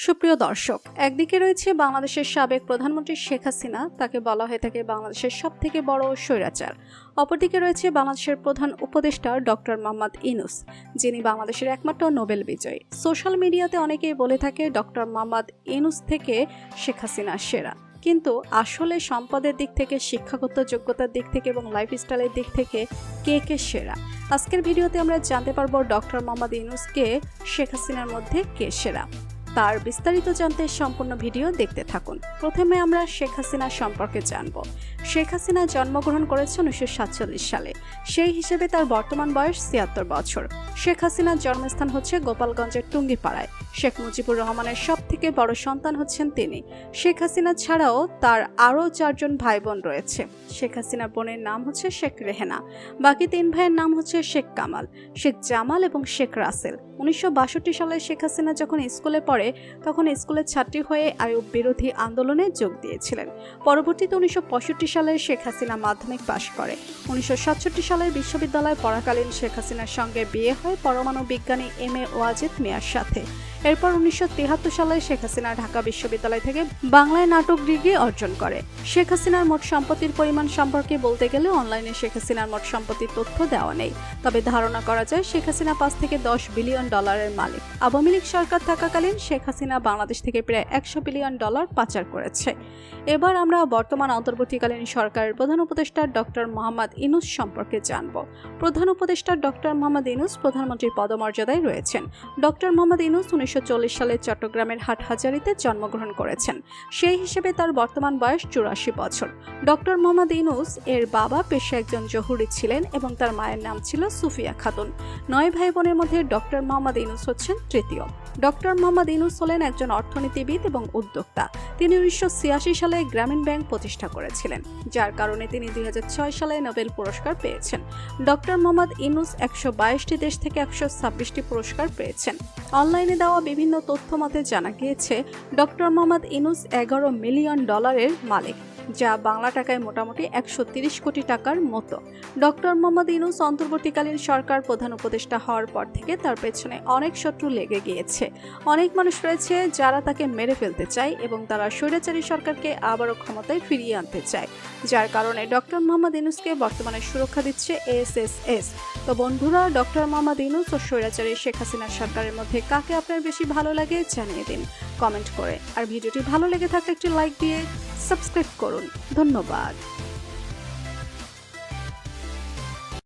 সুপ্রিয় দর্শক, একদিকে রয়েছে বাংলাদেশের সাবেক প্রধানমন্ত্রী শেখ হাসিনা, তাকে বলা হয়ে থাকে বাংলাদেশের সবথেকে বড় স্বৈরাচার। অপরদিকে রয়েছে বাংলাদেশের প্রধান উপদেষ্টা ডক্টর মোহাম্মদ ইউনূস, যিনি বাংলাদেশের একমাত্র নোবেল বিজয়ী। সোশ্যাল মিডিয়াতে অনেকেই বলে থাকে ডক্টর মোহাম্মদ ইউনূস থেকে শেখ হাসিনা সেরা, কিন্তু আসলে সম্পদের দিক থেকে, শিক্ষাগত যোগ্যতার দিক থেকে এবং লাইফস্টাইলের দিক থেকে কে সেরা। আজকের ভিডিওতে আমরা জানতে পারবো ডক্টর মোহাম্মদ ইউনূসকে শেখ হাসিনার মধ্যে কে সেরা। তার বিস্তারিত জানতে সম্পূর্ণ ভিডিও দেখতে থাকুন। প্রথমে আমরা শেখ হাসিনা সম্পর্কে জানব। শেখ হাসিনা জন্মগ্রহণ করেছেন 1947 সালে। সেই হিসেবে তার বর্তমান বয়স 76 বছর। শেখ হাসিনার জন্মস্থান হচ্ছে গোপালগঞ্জের টুঙ্গিপাড়ায়। শেখ মুজিবুর রহমানের সবথেকে বড় সন্তান হচ্ছেন তিনি। শেখ হাসিনা ছাড়াও তার আরও 4 জন ভাই বোন রয়েছে। শেখ হাসিনার বোনের নাম হচ্ছে শেখ রেহেনা। বাকি 3 ভাইয়ের নাম হচ্ছে শেখ কামাল, শেখ জামাল এবং শেখ রাসেল। 1962 সালে শেখ হাসিনা যখন স্কুলে পড়ে তখন স্কুলের ছাত্রী হয়ে আইয়ুব বিরোধী আন্দোলনে যোগ দিয়েছিলেন। পরবর্তীতে 1965 সালে শেখ হাসিনা মাধ্যমিক পাশ করে। 1967 সালের বিশ্ববিদ্যালয়ে পড়াকালীন শেখ হাসিনার সঙ্গে বিয়ে হয় পরমাণু বিজ্ঞানী এম.এ. ওয়াজেদ মিয়ার সাথে। এরপর 1973 সালে শেখ হাসিনা ঢাকা বিশ্ববিদ্যালয় থেকে বাংলায় নাটক ডিগ্রি অর্জন করে। শেখ হাসিনার মোট সম্পত্তির পরিমাণ সম্পর্কে বলতে গেলে অনলাইনে শেখ হাসিনার মোট সম্পত্তির তথ্য দেওয়া নেই, তবে ধারণা করা যায় শেখ হাসিনা 5 থেকে 10 বিলিয়ন ডলারের মালিক। আওয়ামী লীগ সরকার থাকাকালীন শেখ হাসিনা বাংলাদেশ থেকে প্রায় 100 বিলিয়ন ডলার পাচার করেছে। এবার আমরা বর্তমান অন্তর্বর্তীকালীন সরকারের প্রধান উপদেষ্টা ডক্টর মোহাম্মদ ইউনূস সম্পর্কে জানব। প্রধান উপদেষ্টা ডক্টর মোহাম্মদ ইউনূস প্রধানমন্ত্রীর পদমর্যাদায় রয়েছেন। ডক্টর মোহাম্মদ ইউনূস 1940 সালে চট্টগ্রামের হাটহাজারীতে জন্মগ্রহণ করেছেন। সেই হিসেবে তার বর্তমান বয়স 84 বছর। ডক্টর মোহাম্মদ ইউনূস এর বাবা পেশায় একজন জহুরি ছিলেন এবং তার মায়ের নাম ছিল সুফিয়া খাতুন। 9 ভাই বোনের মধ্যে ডক্টর মোহাম্মদ ইউনূস হচ্ছেন তৃতীয়। ডক্টর মোহাম্মদ ইউনূস হলেন একজন অর্থনীতিবিদ এবং উদ্যোক্তা। তিনি 1986 সালে গ্রামীণ ব্যাংক প্রতিষ্ঠা করেছিলেন, যার কারণে তিনি 2006 সালে নোবেল পুরস্কার পেয়েছেন। ডক্টর মোহাম্মদ ইউনূস 122টি দেশ থেকে 126টি পুরস্কার পেয়েছেন। অনলাইনে দেওয়া বিভিন্ন তথ্য মতে জানা গিয়েছে ডক্টর মোহাম্মদ ইউনূস 11 মিলিয়ন ডলারের মালিক, যা বাংলা টাকায় মোটামুটি 130 কোটি টাকার মতো। ডক্টর মোহাম্মদ ইউনূস অন্তর্বর্তীকালীন সরকার প্রধান উপদেষ্টা হওয়ার পর থেকে তার পেছনে অনেক শত্রু লেগে গিয়েছে। অনেক মানুষ রয়েছে যারা তাকে মেরে ফেলতে চায় এবং তারা স্বৈরাচারী সরকারকে আবারও ক্ষমতায় ফিরিয়ে আনতে চায়, যার কারণে ডক্টর মোহাম্মদ ইউনূসকে বর্তমানে সুরক্ষা দিচ্ছে এসএসএস। তো বন্ধুরা, ডক্টর মোহাম্মদ ইউনূস ও স্বৈরাচারী শেখ হাসিনা সরকারের মধ্যে কাকে আপনার বেশি ভালো লাগে জানিয়ে দিন কমেন্ট করে। আর ভিডিওটি ভালো লেগে থাকলে একটি লাইক দিয়ে সাবস্ক্রাইব করুন। ধন্যবাদ।